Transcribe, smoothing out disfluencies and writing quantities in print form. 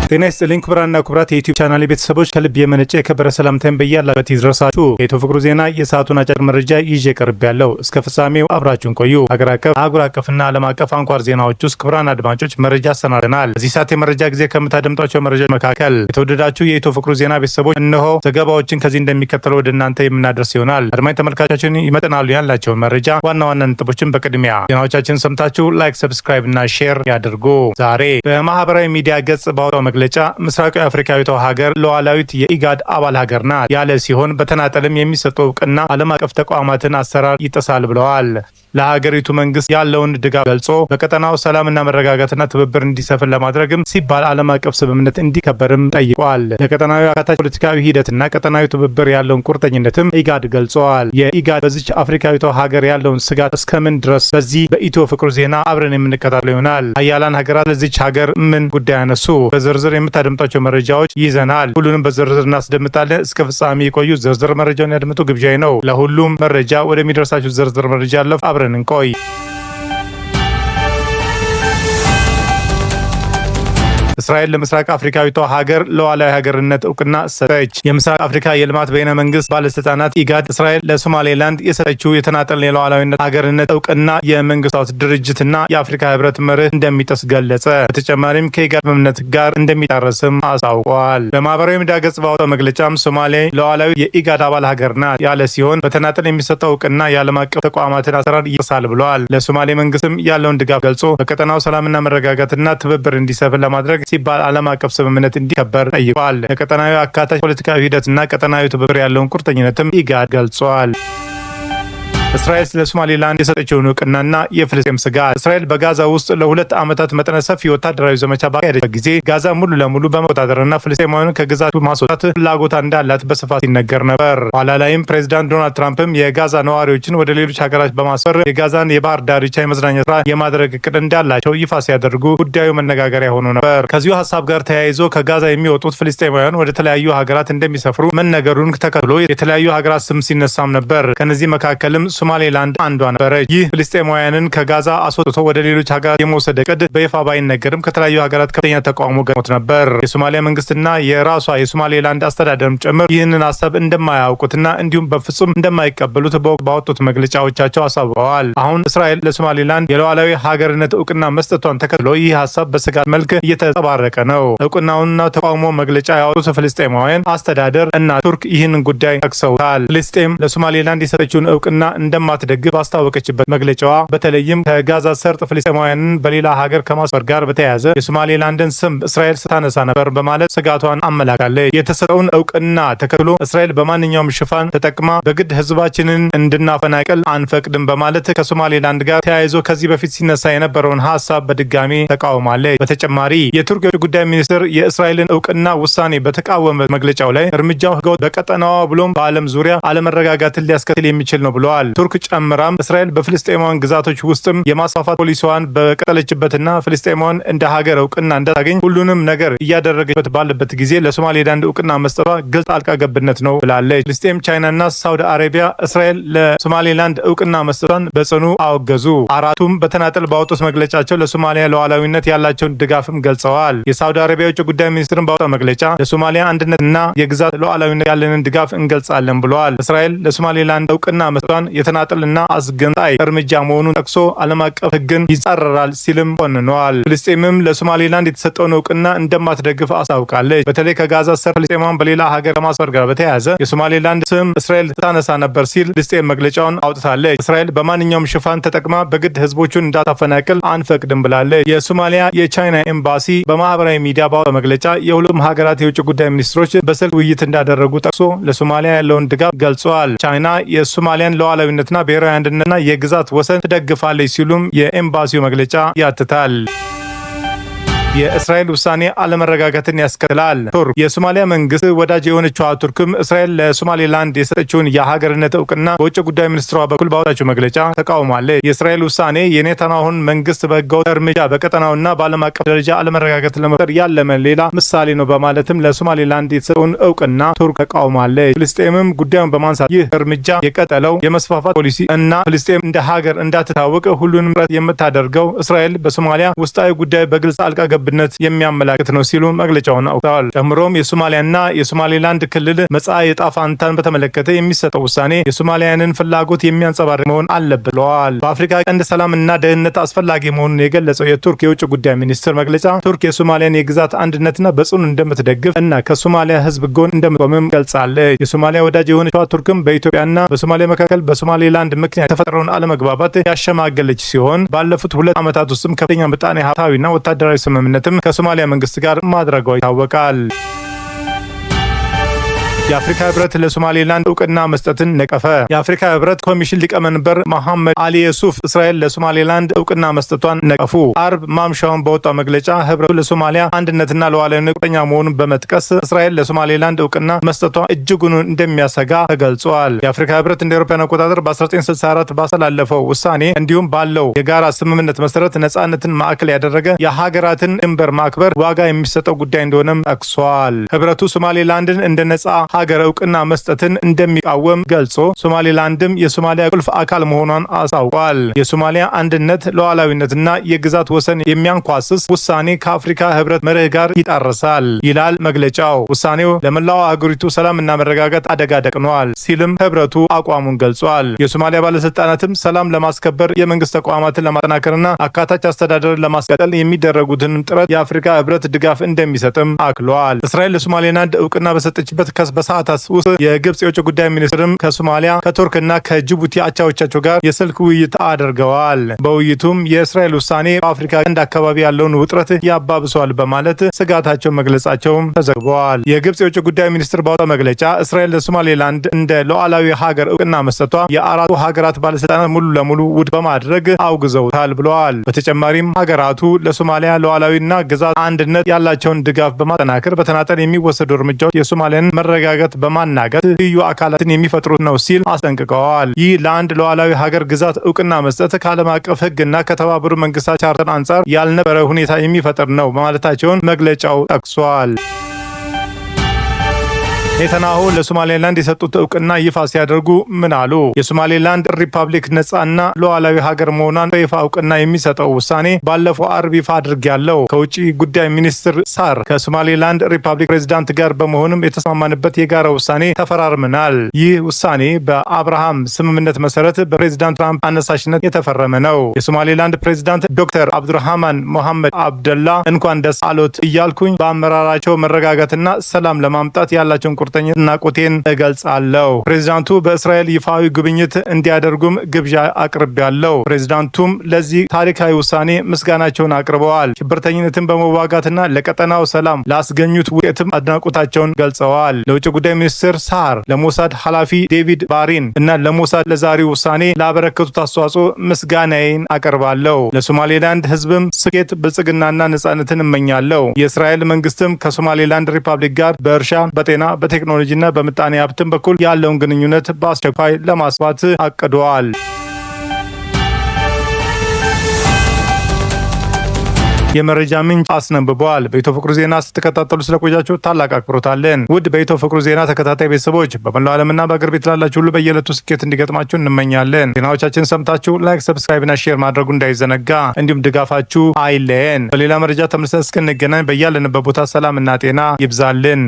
ጤና ይስጥልኝ ክቡራንና ክቡራት የዩቲዩብ ቻናል ቤተሰቦች ከልብ የመነጨ የከበረ ሰላምታዬን በያላችሁበት ይድረሳችሁ። የኢትዮ ፍቅሩ ዜና የሰዓቱን አጭር መረጃ ይዤ ቀርቤያለሁ። እስከ ፍጻሜው አብራችሁን ቆዩ። ሀገር አቀፍ፣ አህጉር አቀፍና ዓለም አቀፍ አንኳር ዜናዎች ውስጥ ክቡራን አድማጮች መረጃ አሰናድተናል። በዚህ ሰዓት የመረጃ ጊዜ ከምታደምጧቸው መረጃዎች መካከል የተወደዳችሁ የኢትዮ ፍቅሩ ዜና ቤተሰቦች እነሆ ዘገባዎችን ከዚህ እንደሚከተለው ወደ እናንተ የምናደርስ ይሆናል። አድማጭ ተመልካቾቻችን ይመጥናሉ ያላቸውን መረጃ ዋና ዋና ነጥቦችን በቅድሚያ ዜናዎቻችን ሰምታችሁ ላይክ፣ ሰብስክራይብ እና ሼር ያድርጉ። ዛሬ በማህበራዊ ሚዲያ ገጽ ባወጣው መግለጫ ምስራቃዊ አፍሪካዊቷ ሀገር ሉዓላዊት የኢጋድ አባል ሀገር ናት ያለ ሲሆን በተናጠልም የሚሰጠው እውቅና ዓለም አቀፍ ተቋማትን አሰራር ይጥሳል ብለዋል። ለሀገሪቱ መንግስት ያለውን ድጋፍ ገልጾ በቀጠናው ሰላምና መረጋጋትና ትብብር እንዲሰፍን ለማድረግም ሲባል ዓለም አቀፍ ስምምነት እንዲከበርም ጠይቋል። ለቀጠናዊ አካታች ፖለቲካዊ ሂደትና ቀጠናዊ ትብብር ያለውን ቁርጠኝነትም ኢጋድ ገልጸዋል። የኢጋድ በዚች አፍሪካዊቷ ሀገር ያለውን ስጋት እስከምን ድረስ በዚህ በኢትዮ ፍቅሩ ዜና አብረን የምንከታተለው ይሆናል። ሀያላን ሀገራት ለዚች ሀገር ምን ጉዳይ አነሱ? በዝርዝር የምታደምጧቸው መረጃዎች ይዘናል። ሁሉንም በዝርዝር እናስደምጣለን። እስከ ፍጻሜ የቆዩ ዝርዝር መረጃውን ያድምጡ ግብዣይ ነው። ለሁሉም መረጃ ወደሚደርሳችሁ ዝርዝር መረጃ አለፍ። አብረን እንቆይ። እስራኤል ለምስራቅ አፍሪካዊቷ ሀገር ሉዓላዊ ሀገርነት እውቅና ሰጠች። የምስራቅ አፍሪካ የልማት በይነ መንግስት ባለስልጣናት ኢጋድ እስራኤል ለሶማሌላንድ የሰጠችው የተናጠል የሉዓላዊነት ሀገርነት እውቅና የመንግስታት ድርጅትና የአፍሪካ ህብረት መርህ እንደሚጥስ ገለጸ። በተጨማሪም ከኢጋድ ስምምነት ጋር እንደሚጣረስም አሳውቀዋል። በማህበራዊ ሚዲያ ገጽ ባወጣው መግለጫም ሶማሌ ሉዓላዊ የኢጋድ አባል ሀገር ናት ያለ ሲሆን በተናጠል የሚሰጠው እውቅና የዓለም አቀፍ ተቋማትን አሰራር ይጥሳል ብለዋል። ለሶማሌ መንግስትም ያለውን ድጋፍ ገልጾ በቀጠናው ሰላምና መረጋጋትና ትብብር እንዲሰፍን ለማድረግ ሲባል ዓለም አቀፍ ስምምነት እንዲከበር ጠይቋል። ለቀጠናዊ አካታች ፖለቲካዊ ሂደትና ቀጠናዊ ትብብር ያለውን ቁርጠኝነትም ኢጋድ ገልጿል። እስራኤል ለሶማሌላንድ የሰጠችውን እውቅናና የፍልስጤም ስጋት። እስራኤል በጋዛ ውስጥ ለሁለት ዓመታት መጠነ ሰፊ ወታደራዊ ዘመቻ ባካሄደችበት ጊዜ ጋዛ ሙሉ ለሙሉ በመቆጣጠርና ፍልስጤማውያን ከግዛቱ ማስወጣት ፍላጎት እንዳላት በስፋት ሲነገር ነበር። ኋላ ላይም ፕሬዚዳንት ዶናልድ ትራምፕም የጋዛ ነዋሪዎችን ወደ ሌሎች ሀገራት በማስፈር የጋዛን የባህር ዳርቻ የመዝናኛ ስራ የማድረግ እቅድ እንዳላቸው ይፋ ሲያደርጉ ጉዳዩ መነጋገሪያ ሆኖ ነበር። ከዚሁ ሀሳብ ጋር ተያይዞ ከጋዛ የሚወጡት ፍልስጤማውያን ወደ ተለያዩ ሀገራት እንደሚሰፍሩ መነገሩን ተከትሎ የተለያዩ ሀገራት ስም ሲነሳም ነበር። ከነዚህ መካከልም ሶማሌላንድ አንዷ ነበረች። ይህ ፍልስጤማውያንን ከጋዛ አስወጥቶ ወደ ሌሎች ሀገራት የመውሰድ እቅድ በይፋ ባይነገርም ከተለያዩ ሀገራት ከፍተኛ ተቃውሞ ገጥሞት ነበር። የሶማሊያ መንግስትና የራሷ የሶማሌላንድ አስተዳደርም ጭምር ይህንን ሀሳብ እንደማያውቁትና እንዲሁም በፍጹም እንደማይቀበሉት ባወጡት መግለጫዎቻቸው አሳውቀዋል። አሁን እስራኤል ለሶማሌላንድ የሉዓላዊ ሀገርነት እውቅና መስጠቷን ተከትሎ ይህ ሀሳብ በስጋት መልክ እየተንጸባረቀ ነው። እውቅናውንና ተቃውሞ መግለጫ ያወጡት ፍልስጤማውያን አስተዳደር እና ቱርክ ይህንን ጉዳይ ጠቅሰውታል። ፍልስጤም ለሶማሌላንድ የሰጠችውን እውቅና እንደማትደግፍ ባስታወቀችበት መግለጫዋ በተለይም ከጋዛ ሰርጥ ፍልስጤማውያንን በሌላ ሀገር ከማስፈር ጋር በተያያዘ የሶማሌላንድን ስም እስራኤል ስታነሳ ነበር በማለት ስጋቷን አመላክታለች። የተሰጠውን እውቅና ተከትሎ እስራኤል በማንኛውም ሽፋን ተጠቅማ በግድ ህዝባችንን እንድናፈናቅል አንፈቅድም በማለት ከሶማሌላንድ ጋር ተያይዞ ከዚህ በፊት ሲነሳ የነበረውን ሀሳብ በድጋሚ ተቃውማለች። በተጨማሪ የቱርክ የውጭ ጉዳይ ሚኒስትር የእስራኤልን እውቅና ውሳኔ በተቃወመ መግለጫው ላይ እርምጃው ህገወጥ፣ በቀጠናዋ ብሎም በዓለም ዙሪያ አለመረጋጋትን ሊያስከትል የሚችል ነው ብለዋል። ቱርክ ጨምራም እስራኤል በፍልስጤማውያን ግዛቶች ውስጥም የማስፋፋት ፖሊሲዋን በቀጠለችበትና ፍልስጤማውያን እንደ ሀገር እውቅና እንዳታገኝ ሁሉንም ነገር እያደረገችበት ባለበት ጊዜ ለሶማሌላንድ እውቅና መስጠቷ ግልጽ ጣልቃ ገብነት ነው ብላለች። ፍልስጤም፣ ቻይናና ሳውዲ አረቢያ እስራኤል ለሶማሌላንድ እውቅና መስጠቷን በጽኑ አወገዙ። አራቱም በተናጠል ባወጡት መግለጫቸው ለሶማሊያ ሉዓላዊነት ያላቸውን ድጋፍም ገልጸዋል። የሳውዲ አረቢያ የውጭ ጉዳይ ሚኒስትርን ባወጣው መግለጫ ለሶማሊያ አንድነትና የግዛት ሉዓላዊነት ያለንን ድጋፍ እንገልጻለን ብለዋል። እስራኤል ለሶማሌላንድ እውቅና መስጠቷን የተናጠልና አስገንጣይ እርምጃ መሆኑን ጠቅሶ ዓለም አቀፍ ሕግን ይጻረራል ሲልም ኮንነዋል። ፍልስጤምም ለሶማሌላንድ የተሰጠውን እውቅና እንደማትደግፍ አስታውቃለች። በተለይ ከጋዛ ሰርጥ ፍልስጤማውያን በሌላ ሀገር ከማስፈር ጋር በተያያዘ የሶማሌላንድ ስም እስራኤል ታነሳ ነበር ሲል ፍልስጤም መግለጫውን አውጥታለች። እስራኤል በማንኛውም ሽፋን ተጠቅማ በግድ ህዝቦቹን እንዳታፈናቅል አንፈቅድም ብላለች። የሶማሊያ የቻይና ኤምባሲ በማህበራዊ ሚዲያ ባወጣው መግለጫ የሁለቱም ሀገራት የውጭ ጉዳይ ሚኒስትሮች በስልክ ውይይት እንዳደረጉ ጠቅሶ ለሶማሊያ ያለውን ድጋፍ ገልጸዋል። ቻይና የሶማሊያን ሉዓላዊነትና ብሔራዊ አንድነትና የግዛት ወሰን ትደግፋለች ሲሉም የኤምባሲው መግለጫ ያትታል። የእስራኤል ውሳኔ አለመረጋጋትን ያስከትላል። ቱርክ የሶማሊያ መንግስት ወዳጅ የሆነችው ቱርክም እስራኤል ለሶማሌላንድ የሰጠችውን የሀገርነት እውቅና በውጭ ጉዳይ ሚኒስትሯ በኩል ባወጣችው መግለጫ ተቃውማለች። የእስራኤል ውሳኔ የኔታንያሁን መንግስት በህገወጥ እርምጃ በቀጠናውና በዓለም አቀፍ ደረጃ አለመረጋጋትን ለመፍጠር ያለመ ሌላ ምሳሌ ነው በማለትም ለሶማሌላንድ የተሰጠውን እውቅና ቱርክ ተቃውማለች። ፍልስጤምም ጉዳዩን በማንሳት ይህ እርምጃ የቀጠለው የመስፋፋት ፖሊሲ እና ፍልስጤም እንደ ሀገር እንዳትታወቅ ሁሉንም ጥረት የምታደርገው እስራኤል በሶማሊያ ውስጣዊ ጉዳይ በግልጽ ጣልቃ ገብነት የሚያመላክት ነው ሲሉ መግለጫውን አውጥተዋል። ጨምሮም የሶማሊያና የሶማሌላንድ ክልል መጻኢ ዕጣ ፈንታን በተመለከተ የሚሰጠው ውሳኔ የሶማሊያንን ፍላጎት የሚያንጸባርቅ መሆን አለበት ብለዋል። በአፍሪካ ቀንድ ሰላምና ደህንነት አስፈላጊ መሆኑን የገለጸው የቱርክ የውጭ ጉዳይ ሚኒስትር መግለጫ ቱርክ የሶማሊያን የግዛት አንድነትና በጽኑ እንደምትደግፍ እና ከሶማሊያ ሕዝብ ጎን እንደምትቆምም ገልጻለች። የሶማሊያ ወዳጅ የሆነችው ቱርክም በኢትዮጵያና በሶማሊያ መካከል በሶማሌላንድ ምክንያት የተፈጠረውን አለመግባባት ያሸማገለች ሲሆን ባለፉት 2 ዓመታት ውስጥም ከፍተኛ ምጣኔ ሀብታዊና ወታደራዊ ስምምነትም ከሶማሊያ መንግስት ጋር ማድረጓ ይታወቃል። የአፍሪካ ህብረት ለሶማሌላንድ እውቅና መስጠትን ነቀፈ። የአፍሪካ ህብረት ኮሚሽን ሊቀመንበር መሐመድ አሊ ዩሱፍ እስራኤል ለሶማሌላንድ እውቅና መስጠቷን ነቀፉ። አርብ ማምሻውን በወጣው መግለጫ ህብረቱ ለሶማሊያ አንድነትና ሉዓላዊነት ቁርጠኛ መሆኑን በመጥቀስ እስራኤል ለሶማሌላንድ እውቅና መስጠቷ እጅጉን እንደሚያሰጋ ተገልጿል። የአፍሪካ ህብረት እንደ አውሮፓውያን አቆጣጠር በ1964 ባስተላለፈው ውሳኔ እንዲሁም ባለው የጋራ ስምምነት መሰረት ነጻነትን ማዕከል ያደረገ የሀገራትን ድንበር ማክበር ዋጋ የሚሰጠው ጉዳይ እንደሆነም ጠቅሷል። ህብረቱ ሶማሌላንድን እንደ ነጻ ሀገር እውቅና መስጠትን እንደሚቃወም ገልጾ ሶማሌላንድም የሶማሊያ ቁልፍ አካል መሆኗን አሳውቋል። የሶማሊያ አንድነት ሉዓላዊነትና የግዛት ወሰን የሚያንኳስስ ውሳኔ ከአፍሪካ ህብረት መርህ ጋር ይጣረሳል ይላል መግለጫው። ውሳኔው ለመላው አገሪቱ ሰላምና መረጋጋት አደጋ ደቅኗል ሲልም ህብረቱ አቋሙን ገልጿል። የሶማሊያ ባለስልጣናትም ሰላም ለማስከበር የመንግስት ተቋማትን ለማጠናከርና አካታች አስተዳደርን ለማስቀጠል የሚደረጉትን ጥረት የአፍሪካ ህብረት ድጋፍ እንደሚሰጥም አክሏል። እስራኤል ለሶማሌላንድ እውቅና በሰጠችበት በሰዓታት ውስጥ የግብጽ የውጭ ጉዳይ ሚኒስትርም ከሶማሊያ ከቱርክና ከጅቡቲ አቻዎቻቸው ጋር የስልክ ውይይት አድርገዋል። በውይይቱም የእስራኤል ውሳኔ በአፍሪካ ቀንድ አካባቢ ያለውን ውጥረት ያባብሰዋል በማለት ስጋታቸውን መግለጻቸውም ተዘግበዋል። የግብጽ የውጭ ጉዳይ ሚኒስትር ባወጣው መግለጫ እስራኤል ለሶማሌላንድ እንደ ሉዓላዊ ሀገር እውቅና መስጠቷ የአራቱ ሀገራት ባለስልጣናት ሙሉ ለሙሉ ውድቅ በማድረግ አውግዘውታል ብለዋል። በተጨማሪም ሀገራቱ ለሶማሊያ ሉዓላዊና ግዛት አንድነት ያላቸውን ድጋፍ በማጠናከር በተናጠል የሚወሰዱ እርምጃዎች የሶማሊያን መረጋጋት በማናገት ልዩ አካላትን የሚፈጥሩት ነው ሲል አስጠንቅቀዋል። ይህ ለአንድ ሉዓላዊ ሀገር ግዛት እውቅና መስጠት ከዓለም አቀፍ ሕግና ከተባበሩ መንግስታት ቻርተር አንጻር ያልነበረ ሁኔታ የሚፈጥር ነው በማለታቸውን መግለጫው ጠቅሷል። ኔታንያሁ ለሶማሌላንድ የሰጡት እውቅና ይፋ ሲያደርጉ ምን አሉ? የሶማሌላንድ ሪፐብሊክ ነጻና ሉዓላዊ ሀገር መሆኗን በይፋ እውቅና የሚሰጠው ውሳኔ ባለፈው አርብ ይፋ አድርጌያለሁ። ከውጭ ጉዳይ ሚኒስትር ሳር ከሶማሌላንድ ሪፐብሊክ ፕሬዝዳንት ጋር በመሆንም የተስማማንበት የጋራ ውሳኔ ተፈራርመናል። ይህ ውሳኔ በአብርሃም ስምምነት መሰረት በፕሬዝዳንት ትራምፕ አነሳሽነት የተፈረመ ነው። የሶማሌላንድ ፕሬዝዳንት ዶክተር አብዱርሃማን ሞሐመድ አብደላ እንኳን ደስ አሎት እያልኩኝ በአመራራቸው መረጋጋትና ሰላም ለማምጣት ያላቸውን ቁርጠኝነትና ቁቴን እገልጻለሁ። ፕሬዝዳንቱ በእስራኤል ይፋዊ ጉብኝት እንዲያደርጉም ግብዣ አቅርቤያለሁ። ፕሬዝዳንቱም ለዚህ ታሪካዊ ውሳኔ ምስጋናቸውን አቅርበዋል። ሽብርተኝነትን በመዋጋትና ለቀጠናው ሰላም ላስገኙት ውጤትም አድናቆታቸውን ገልጸዋል። ለውጭ ጉዳይ ሚኒስትር ሳር፣ ለሞሳድ ኃላፊ ዴቪድ ባሪን እና ለሞሳድ ለዛሬው ውሳኔ ላበረከቱት አስተዋጽኦ ምስጋናዬን አቀርባለሁ። ለሶማሌላንድ ህዝብም ስኬት፣ ብልጽግናና ነጻነትን እመኛለሁ። የእስራኤል መንግስትም ከሶማሌላንድ ሪፐብሊክ ጋር በእርሻ፣ በጤና፣ በቴክኖሎጂና በምጣኔ ሀብትም በኩል ያለውን ግንኙነት በአስቸኳይ ለማስፋት አቅደዋል። የመረጃ ምንጭ አስነብበዋል። በኢትዮ ፍቅሩ ዜና ስትከታተሉ ስለቆያችሁ ታላቅ አክብሮት አለን። ውድ በኢትዮ ፍቅሩ ዜና ተከታታይ ቤተሰቦች በመላው ዓለምና በአገር ቤት ላላችሁ ሁሉ በየዕለቱ ስኬት እንዲገጥማችሁ እንመኛለን። ዜናዎቻችን ሰምታችሁ ላይክ፣ ሰብስክራይብና ሼር ማድረጉ እንዳይዘነጋ፣ እንዲሁም ድጋፋችሁ አይለየን። በሌላ መረጃ ተመልሰን እስክንገናኝ በያለንበት ቦታ ሰላምና ጤና ይብዛልን።